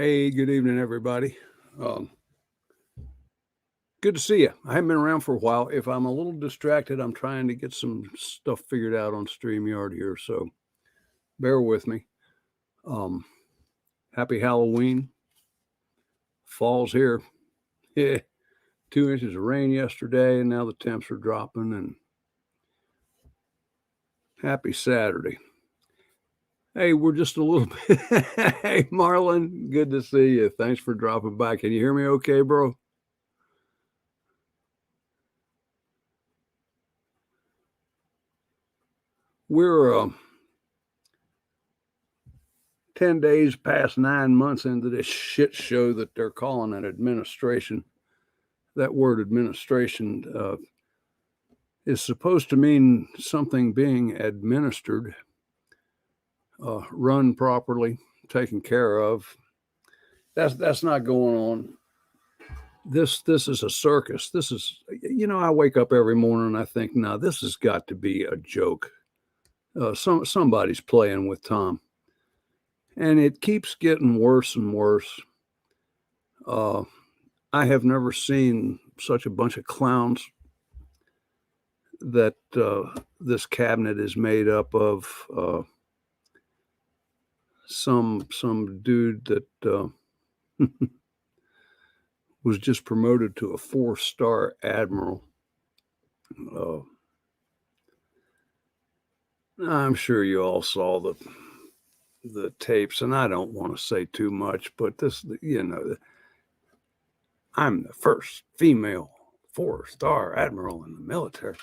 Hey, good evening, everybody. Um, Good to see you. I haven't been around for a while. If I'm a little distracted, I'm trying to get some stuff figured out on StreamYard here, so bear with me. Um, Happy Halloween. Fall's here. Yeah, 2 inches of rain yesterday, and now the temps are dropping. And happy Saturday. Hey, we're just a little bit. Hey, Marlon, good to see you. Thanks for dropping by. Can you hear me okay, bro? We're 10 days past 9 months into this shit show that they're calling an administration. That word administration is supposed to mean something being administered, run properly, taken care of. That's not going on. This is a circus. This is, I wake up every morning and I think, no, this has got to be a joke. Somebody's playing with Tom, and it keeps getting worse and worse. Uh, I have never seen such a bunch of clowns that this cabinet is made up of. Some dude that was just promoted to a 4-star admiral. Uh, I'm sure you all saw the tapes, and I don't want to say too much, but this, I'm the first female 4-star admiral in the military.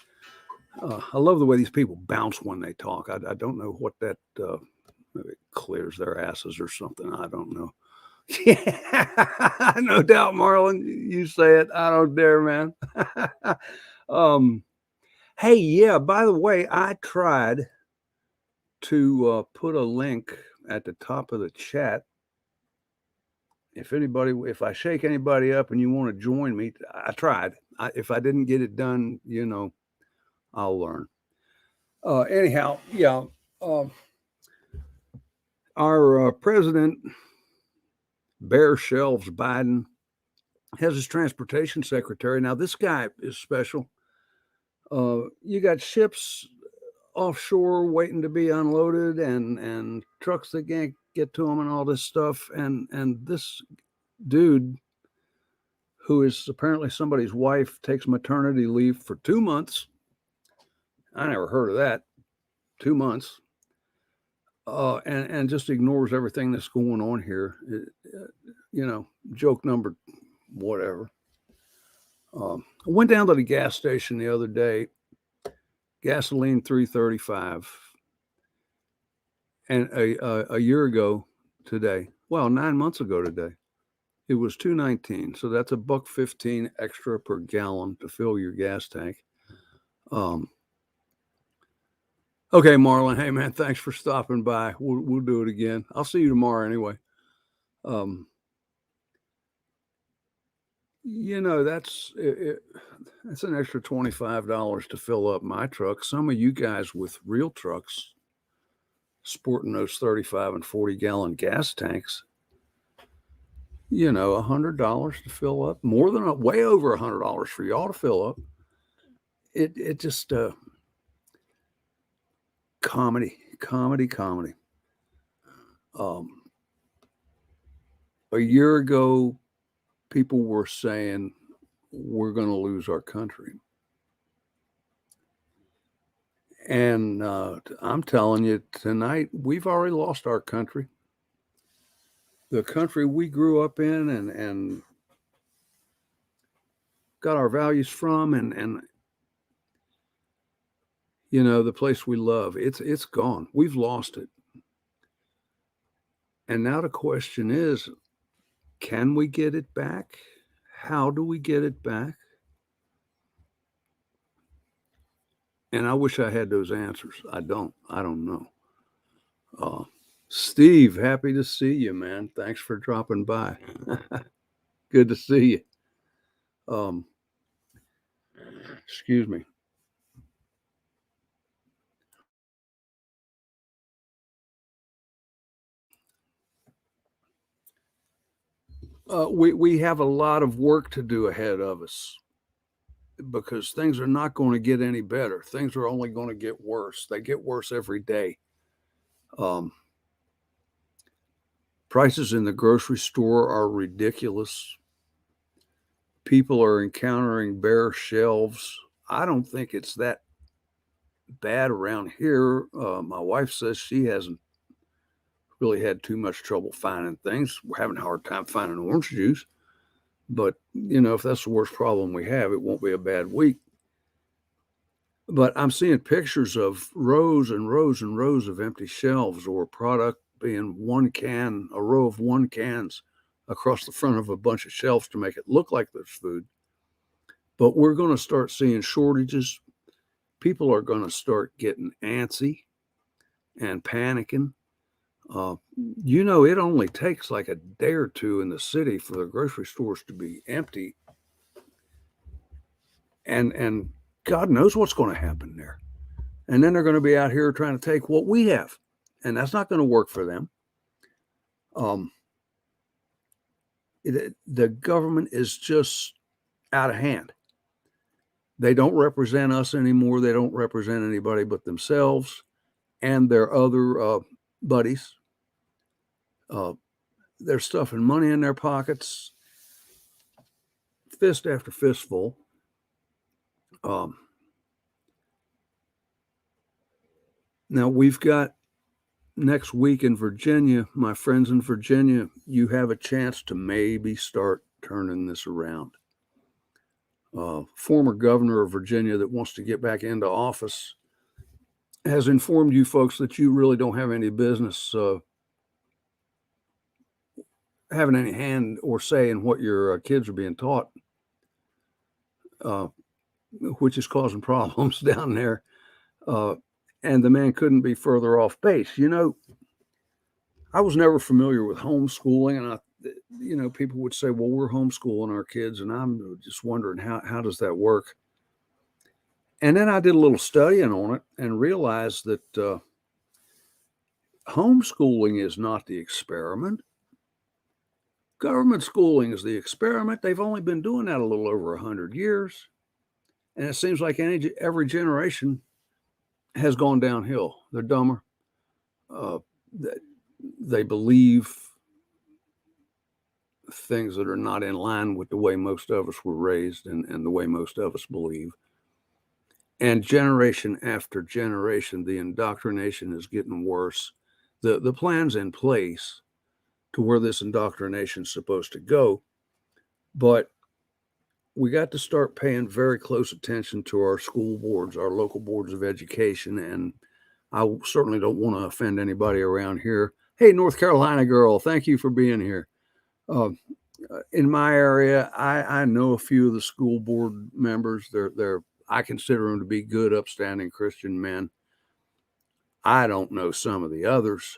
I love the way these people bounce when they talk. I don't know what that maybe clears their asses or something. I don't know. Yeah, no doubt, Marlon. You say it. I don't dare, man. um, hey, yeah. By the way, I tried to put a link at the top of the chat. If I shake anybody up and you want to join me, I tried. If I didn't get it done, I'll learn. Anyhow, yeah. Uh, our president, Bear Shelves Biden, has his transportation secretary. Now, this guy is special. You got ships offshore waiting to be unloaded, and trucks that can't get to them, and all this stuff. And this dude, who is apparently somebody's wife, takes maternity leave for 2 months. I never heard of that. 2 months. And just ignores everything that's going on here. Joke number whatever. I went down to the gas station the other day, gasoline $3.35, and a year ago today, well, 9 months ago today, it was $2.19. So that's $1.15 extra per gallon to fill your gas tank. Okay, Marlon. Hey, man, thanks for stopping by. We'll do it again. I'll see you tomorrow anyway. That's an extra $25 to fill up my truck. Some of you guys with real trucks sporting those 35 and 40-gallon gas tanks, $100 to fill up, way over $100 for y'all to fill up. It just comedy. A year ago, people were saying we're going to lose our country. And I'm telling you, tonight, we've already lost our country. The country we grew up in and got our values from, and the place we love, it's gone. We've lost it. And now the question is, can we get it back? How do we get it back? And I wish I had those answers. I don't know. Steve, happy to see you, man. Thanks for dropping by. Good to see you. Excuse me. We have a lot of work to do ahead of us because things are not going to get any better. Things are only going to get worse. They get worse every day. Um, Prices in the grocery store are ridiculous. People are encountering bare shelves. I don't think it's that bad around here. My wife says she hasn't really had too much trouble finding things. We're having a hard time finding orange juice. But, if that's the worst problem we have, it won't be a bad week. But I'm seeing pictures of rows and rows and rows of empty shelves, or product being a row of 1 cans across the front of a bunch of shelves to make it look like there's food. But we're going to start seeing shortages. People are going to start getting antsy and panicking. It only takes like a day or two in the city for the grocery stores to be empty. And God knows what's going to happen there. And then they're going to be out here trying to take what we have. And that's not going to work for them. The government is just out of hand. They don't represent us anymore. They don't represent anybody but themselves and their other buddies. They're stuffing money in their pockets, fist after fistful. Now we've got next week in Virginia, my friends in Virginia, you have a chance to maybe start turning this around. Former governor of Virginia that wants to get back into office has informed you folks that you really don't have any business having any hand or say in what your kids are being taught, which is causing problems down there. And the man couldn't be further off base. I was never familiar with homeschooling, and people would say, well, we're homeschooling our kids, and I'm just wondering how does that work? And then I did a little studying on it and realized that homeschooling is not the experiment. Government schooling is the experiment. They've only been doing that a little over 100 years. And it seems like every generation has gone downhill. They're dumber. They believe things that are not in line with the way most of us were raised and the way most of us believe. And generation after generation, the indoctrination is getting worse. The plan's in place to where this indoctrination is supposed to go. But we got to start paying very close attention to our school boards, our local boards of education. And I certainly don't want to offend anybody around here. Hey, North Carolina girl, thank you for being here. In my area, I know a few of the school board members. I consider them to be good, upstanding Christian men. I don't know some of the others,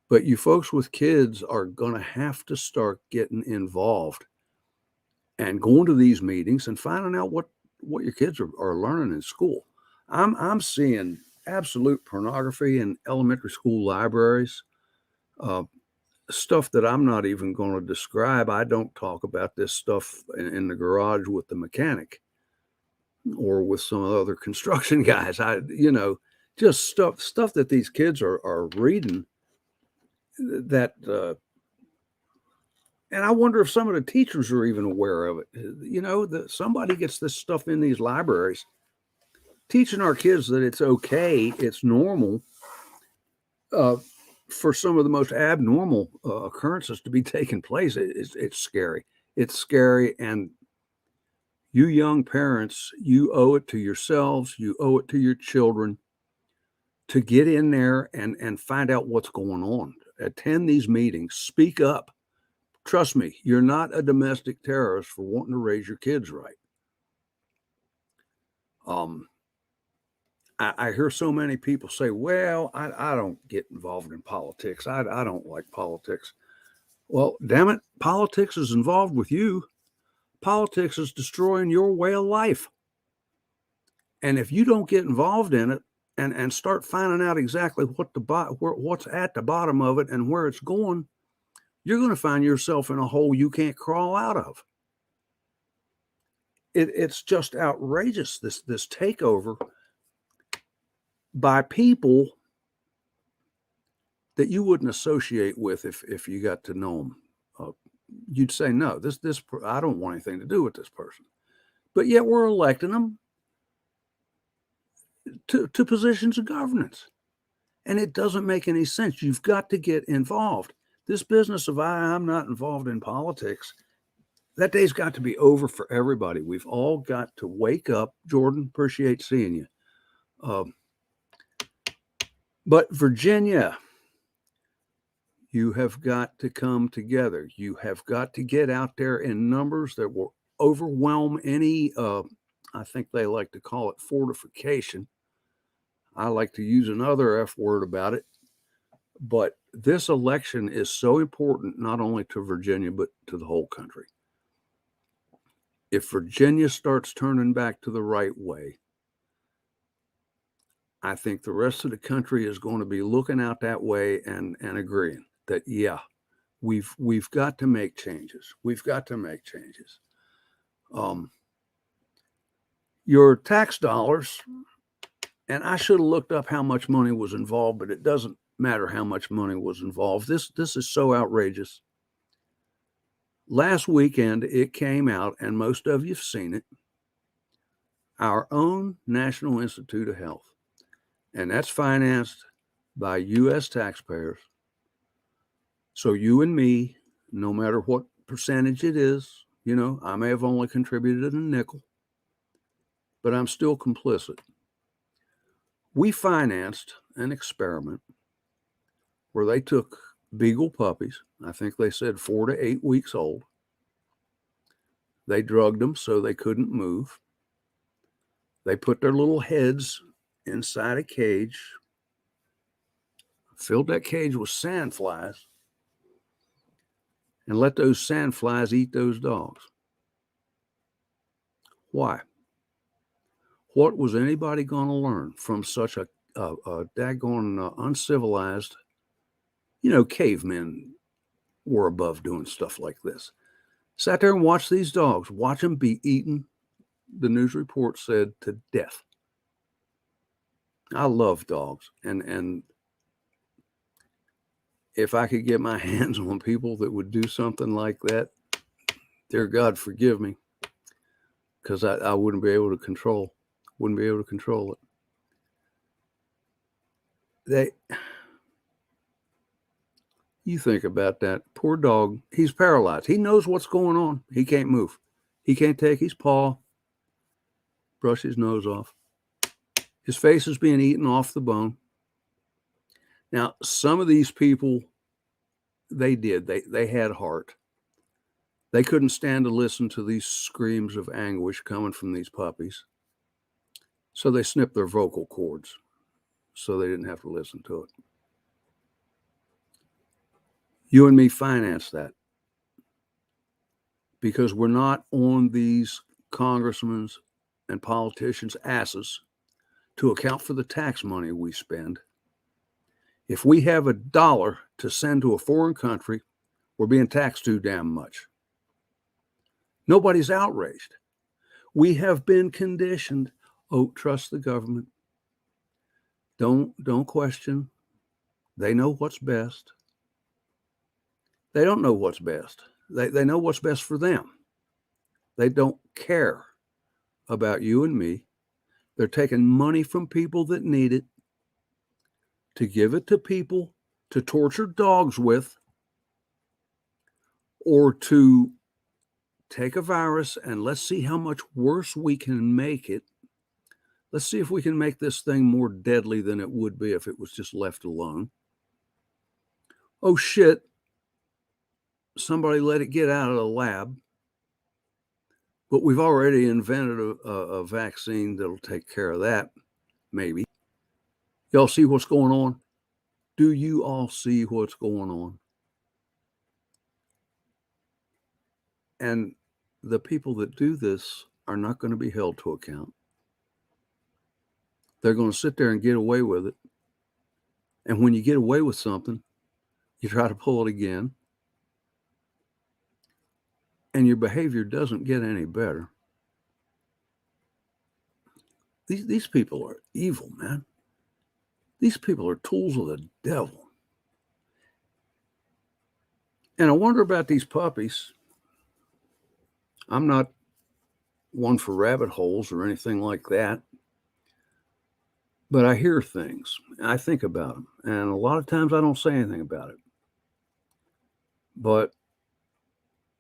but you folks with kids are going to have to start getting involved and going to these meetings and finding out what your kids are learning in school. I'm seeing absolute pornography in elementary school libraries, stuff that I'm not even going to describe. I don't talk about this stuff in the garage with the mechanic or with some other construction guys. Just stuff that these kids are reading that, and I wonder if some of the teachers are even aware of it. Somebody gets this stuff in these libraries, teaching our kids that it's okay, it's normal for some of the most abnormal occurrences to be taking place. It's scary. It's scary. And you young parents, you owe it to yourselves, you owe it to your children to get in there and find out what's going on. Attend these meetings, speak up. Trust me, you're not a domestic terrorist for wanting to raise your kids right. I hear so many people say, well, I don't get involved in politics. I don't like politics. Well, damn it, politics is involved with you. Politics is destroying your way of life. And if you don't get involved in it and start finding out exactly what's at the bottom of it and where it's going, you're going to find yourself in a hole you can't crawl out of. It's just outrageous, this takeover by people that you wouldn't associate with if you got to know them. You'd say, no, this I don't want anything to do with this person. But yet we're electing them to positions of governance. And it doesn't make any sense. You've got to get involved. This business of I'm not involved in politics, that day's got to be over for everybody. We've all got to wake up. Jordan, appreciate seeing you. But Virginia, you have got to come together. You have got to get out there in numbers that will overwhelm any, I think they like to call it fortification. I like to use another F word about it. But this election is so important, not only to Virginia, but to the whole country. If Virginia starts turning back to the right way, I think the rest of the country is going to be looking out that way and agreeing that, yeah, we've got to make changes. We've got to make changes. Your tax dollars, and I should have looked up how much money was involved, but it doesn't matter how much money was involved. This is so outrageous. Last weekend, it came out, and most of you've seen it, our own National Institute of Health, and that's financed by U.S. taxpayers. So you and me, no matter what percentage it is, I may have only contributed a nickel, but I'm still complicit. We financed an experiment where they took beagle puppies, I think they said 4 to 8 weeks old. They drugged them so they couldn't move. They put their little heads inside a cage, filled that cage with sandflies, and let those sandflies eat those dogs. Why? What was anybody going to learn from such a daggone uncivilized, cavemen were above doing stuff like this. Sat there and watched these dogs, watch them be eaten, the news report said, to death. I love dogs. And if I could get my hands on people that would do something like that, dear God, forgive me, because I wouldn't be able to control it. You think about that. Poor dog. He's paralyzed. He knows what's going on. He can't move. He can't take his paw, brush his nose off. His face is being eaten off the bone. Now, some of these people, they had heart. They couldn't stand to listen to these screams of anguish coming from these puppies. So they snipped their vocal cords so they didn't have to listen to it. You and me finance that because we're not on these congressmen's and politicians' asses to account for the tax money we spend. If we have $1 to send to a foreign country, we're being taxed too damn much. Nobody's outraged. We have been conditioned. Oh, trust the government. Don't question. They know what's best. They don't know what's best. They know what's best for them. They don't care about you and me. They're taking money from people that need it to give it to people to torture dogs with, or to take a virus and let's see how much worse we can make it. Let's see if we can make this thing more deadly than it would be if it was just left alone. Oh, shit. Somebody let it get out of the lab. But we've already invented a vaccine that'll take care of that, maybe. Y'all see what's going on? Do you all see what's going on? And the people that do this are not going to be held to account. They're going to sit there and get away with it. And when you get away with something, you try to pull it again. and your behavior doesn't get any better, these people are evil, man. These people are tools of the devil. And I wonder about these puppies. I'm not one for rabbit holes or anything like that, but I hear things. I think about them. And a lot of times I don't say anything about it. But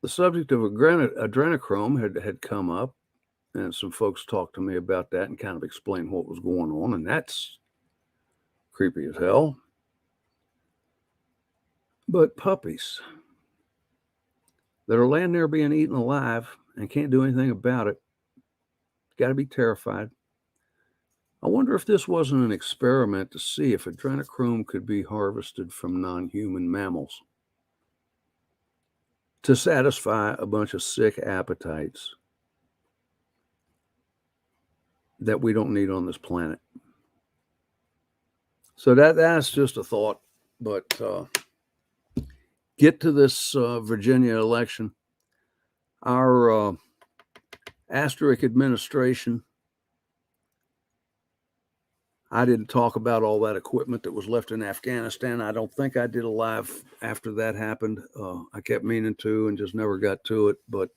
the subject of adrenochrome had come up, and some folks talked to me about that and kind of explained what was going on, and that's creepy as hell. But puppies that are laying there being eaten alive and can't do anything about it, got to be terrified. I wonder if this wasn't an experiment to see if adrenochrome could be harvested from non-human mammals to satisfy a bunch of sick appetites that we don't need on this planet. So that's just a thought. But get to this Virginia election. Our asterisk administration, I didn't talk about all that equipment that was left in Afghanistan. I don't think I did a live after that happened. I kept meaning to and just never got to it. But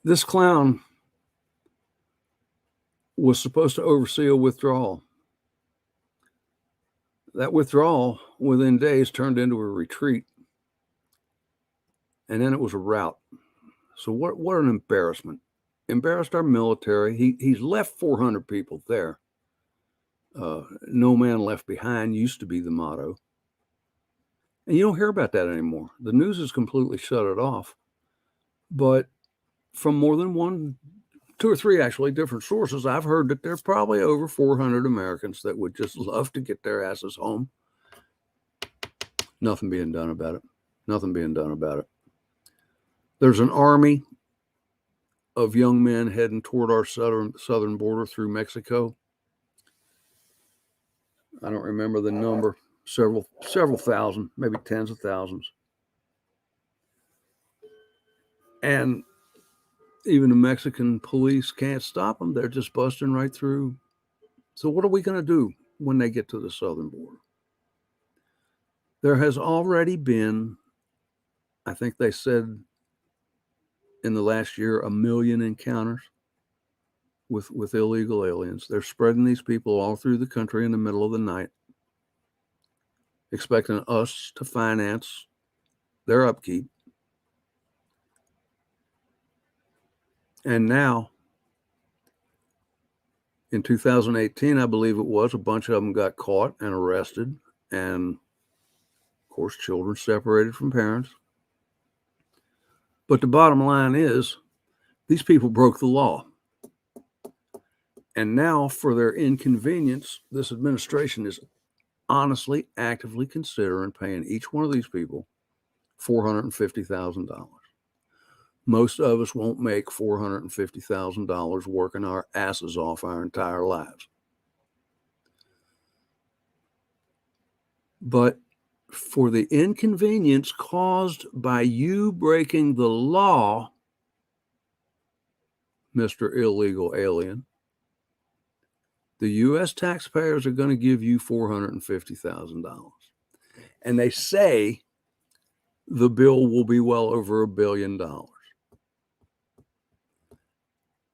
this clown was supposed to oversee a withdrawal. That withdrawal within days turned into a retreat. And then it was a rout. So what an embarrassment. Embarrassed our military. He's left 400 people there. No man left behind used to be the motto. And you don't hear about that anymore. The news has completely shut it off. But from more than two or three actually different sources, I've heard that there are probably over 400 Americans that would just love to get their asses home. Nothing being done about it. Nothing being done about it. There's an army of young men heading toward our southern border through Mexico. I don't remember the number, several thousand, maybe tens of thousands. And even the Mexican police can't stop them. They're just busting right through. So what are we going to do when they get to the southern border? There has already been, I think they said in the last year, 1 million encounters with illegal aliens. They're spreading these people all through the country in the middle of the night, expecting us to finance their upkeep. And now, in 2018, I believe it was, a bunch of them got caught and arrested. And, of course, children separated from parents. But the bottom line is, these people broke the law. And now, for their inconvenience, this administration is honestly, actively considering paying each one of these people $450,000. Most of us won't make $450,000 working our asses off our entire lives. But for the inconvenience caused by you breaking the law, Mr. Illegal Alien, the U.S. taxpayers are going to give you $450,000. And they say the bill will be well over $1 billion.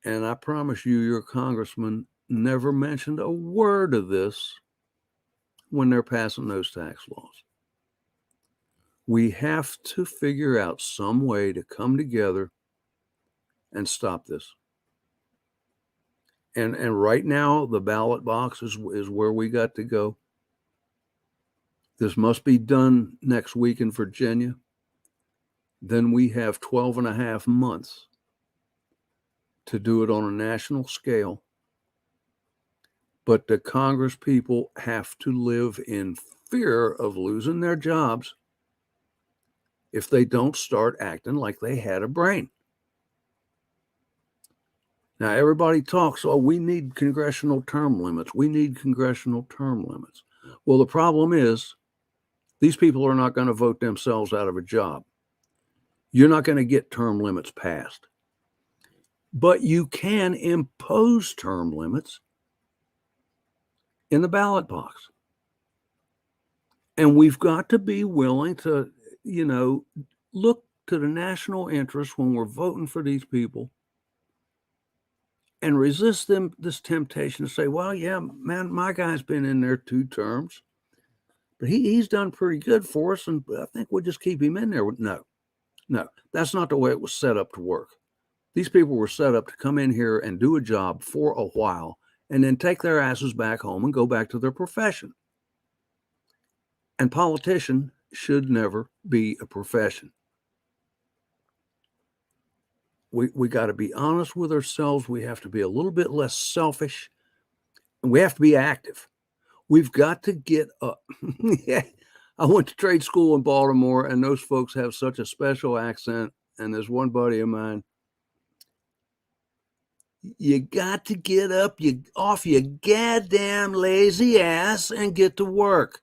And I promise you, your congressman never mentioned a word of this when they're passing those tax laws. We have to figure out some way to come together and stop this. And right now, the ballot box is where we got to go. This must be done next week in Virginia. Then we have 12 and a half months to do it on a national scale. But the Congress people have to live in fear of losing their jobs if they don't start acting like they had a brain. Now, everybody talks, oh, we need congressional term limits. We need congressional term limits. Well, the problem is these people are not going to vote themselves out of a job. You're not going to get term limits passed. But you can impose term limits in the ballot box. And we've got to be willing to, look to the national interest when we're voting for these people and resist this temptation to say, well, yeah, man, my guy's been in there 2 terms, but he's done pretty good for us, and I think we'll just keep him in there. No, that's not the way it was set up to work. These people were set up to come in here and do a job for a while and then take their asses back home and go back to their profession. And politician should never be a profession. We got to be honest with ourselves. We have to be a little bit less selfish, and we have to be active. We've got to get up. Yeah. I went to trade school in Baltimore, and those folks have such a special accent. And there's one buddy of mine. You got to get up off your goddamn lazy ass and get to work.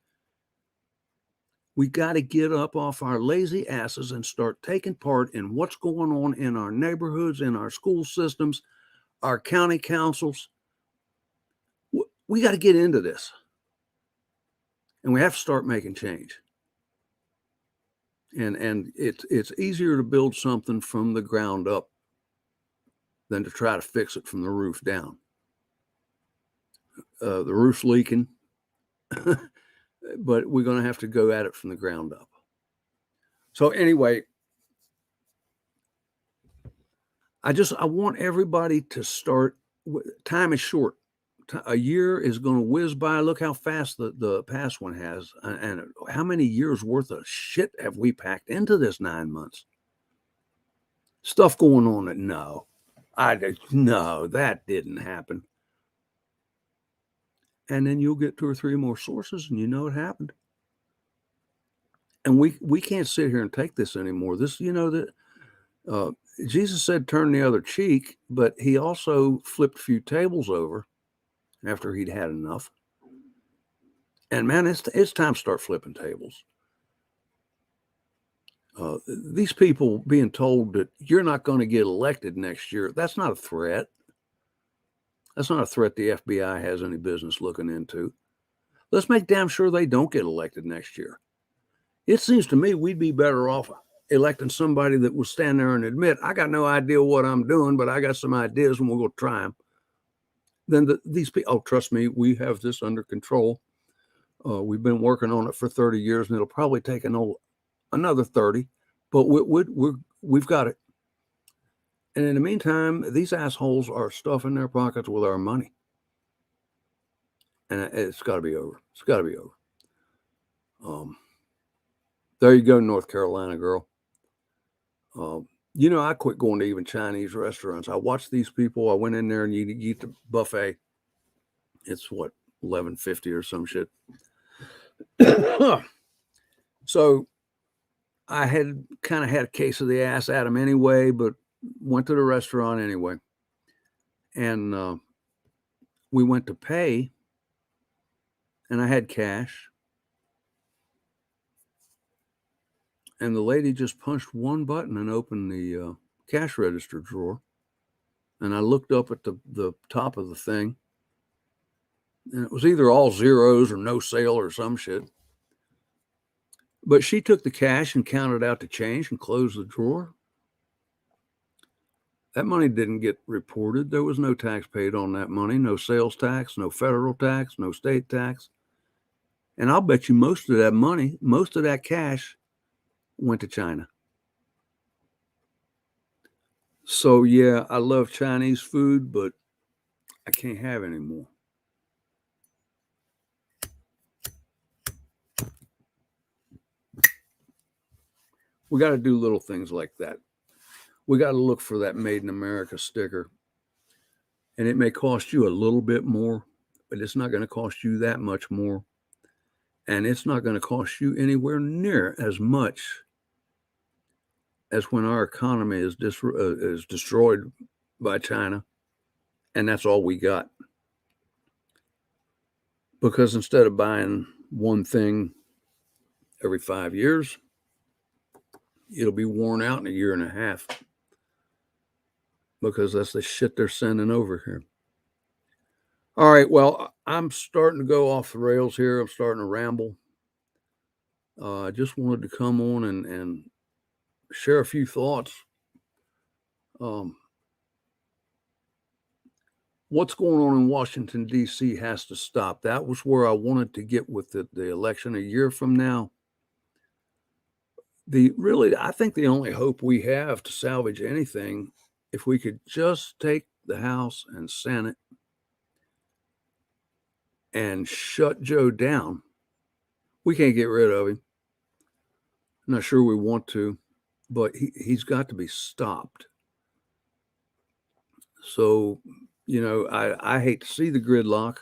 We got to get up off our lazy asses and start taking part in what's going on in our neighborhoods, in our school systems, our county councils. We got to get into this. And we have to start making change. And it's easier to build something from the ground up than to try to fix it from the roof down. The roof's leaking, but we're going to have to go at it from the ground up. So anyway, I want everybody to start. Time is short. A year is going to whiz by. Look how fast the past one has, and how many years worth of shit have we packed into this 9 months? Stuff going on that no, that didn't happen. And then you'll get 2 or 3 more sources, and it happened. And we can't sit here and take this anymore. This, that Jesus said, turn the other cheek, but he also flipped a few tables over after he'd had enough. And man, it's time to start flipping tables. These people being told that you're not going to get elected next year, that's not a threat. That's not a threat the FBI has any business looking into. Let's make damn sure they don't get elected next year. It seems to me we'd be better off electing somebody that will stand there and admit, I got no idea what I'm doing, but I got some ideas and we'll go try them. Then these people, oh, trust me, we have this under control. We've been working on it for 30 years, and it'll probably take another 30, but we've got it. And in the meantime, these assholes are stuffing their pockets with our money. And it's got to be over. It's got to be over. There you go, North Carolina girl. I quit going to even Chinese restaurants. I watched these people. I went in there and you eat the buffet. It's what, $11.50 or some shit. So I had kind of had a case of the ass at him anyway, but went to the restaurant anyway. And we went to pay, and I had cash. And the lady just punched one button and opened the cash register drawer. And I looked up at the top of the thing, and it was either all zeros or no sale or some shit. But she took the cash and counted out the change and closed the drawer. That money didn't get reported. There was no tax paid on that money, no sales tax, no federal tax, no state tax. And I'll bet you most of that money, most of that cash went to China. So yeah, I love Chinese food, but I can't have any more. We got to do little things like that. We got to look for that Made in America sticker. And it may cost you a little bit more, but it's not going to cost you that much more. And it's not going to cost you anywhere near as much as when our economy is destroyed by China. And that's all we got. Because instead of buying one thing every 5 years, it'll be worn out in a year and a half, because that's the shit they're sending over here. All right, well, I'm starting to go off the rails here. I'm starting to ramble. I just wanted to come on and share a few thoughts. What's going on in Washington, D.C. has to stop. That was where I wanted to get with the election a year from now. I think the only hope we have to salvage anything, if we could just take the House and Senate and shut Joe down. We can't get rid of him. I'm not sure we want to, but he's got to be stopped. So, I hate to see the gridlock.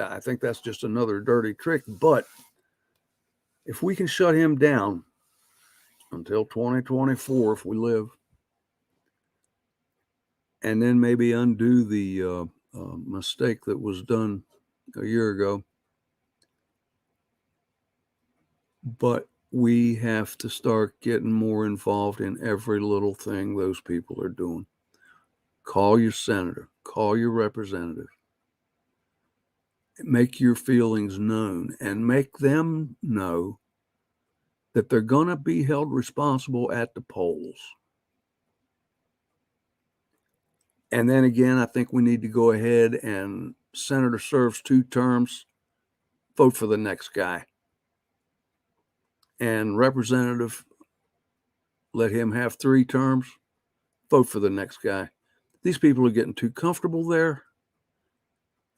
I think that's just another dirty trick. But if we can shut him down until 2024, if we live, and then maybe undo the mistake that was done a year ago. But we have to start getting more involved in every little thing those people are doing. Call your senator, call your representative, make your feelings known, and make them know that they're going to be held responsible at the polls. And then again, I think we need to go ahead and senator serves 2 terms, vote for the next guy. And representative, let him have 3 terms, vote for the next guy. These people are getting too comfortable there.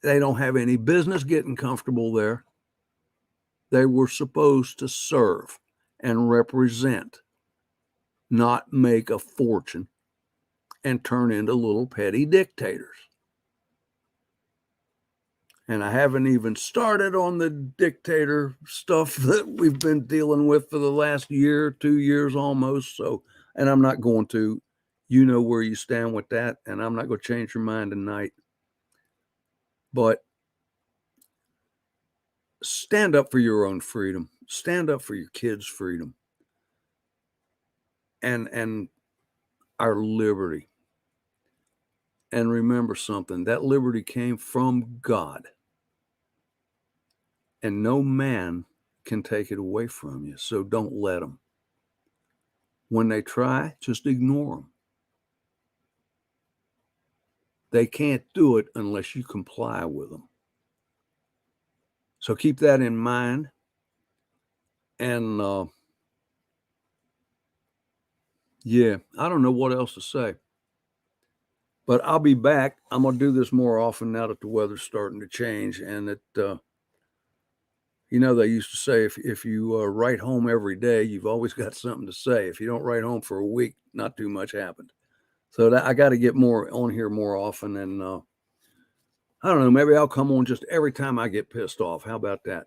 They don't have any business getting comfortable there. They were supposed to serve and represent, not make a fortune and turn into little petty dictators. And I haven't even started on the dictator stuff that we've been dealing with for the last year, 2 years almost. So, and I'm not going to. You know where you stand with that, and I'm not going to change your mind tonight. But stand up for your own freedom. Stand up for your kids' freedom. And our liberty. And remember something, that liberty came from God. And no man can take it away from you. So don't let them. When they try, just ignore them. They can't do it unless you comply with them. So keep that in mind. And yeah, I don't know what else to say. But I'll be back. I'm going to do this more often now that the weather's starting to change. And they used to say if you write home every day, you've always got something to say. If you don't write home for a week, not too much happened. So I got to get more on here more often. And I don't know, maybe I'll come on just every time I get pissed off. How about that?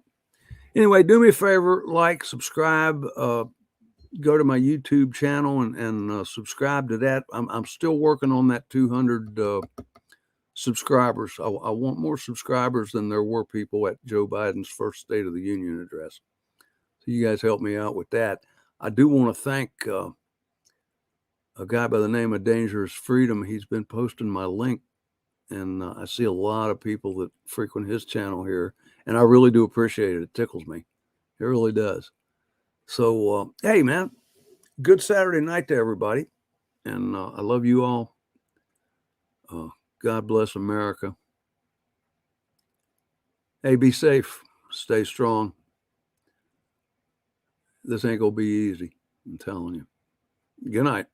Anyway, do me a favor, like, subscribe, go to my YouTube channel and subscribe to that. I'm still working on that 200 subscribers. I want more subscribers than there were people at Joe Biden's first State of the Union address. So you guys help me out with that. I do want to thank a guy by the name of Dangerous Freedom. He's been posting my link, and I see a lot of people that frequent his channel here, and I really do appreciate it. It tickles me. It really does. So, hey, man, good Saturday night to everybody, and I love you all. God bless America. Hey, be safe. Stay strong. This ain't going to be easy. I'm telling you. Good night.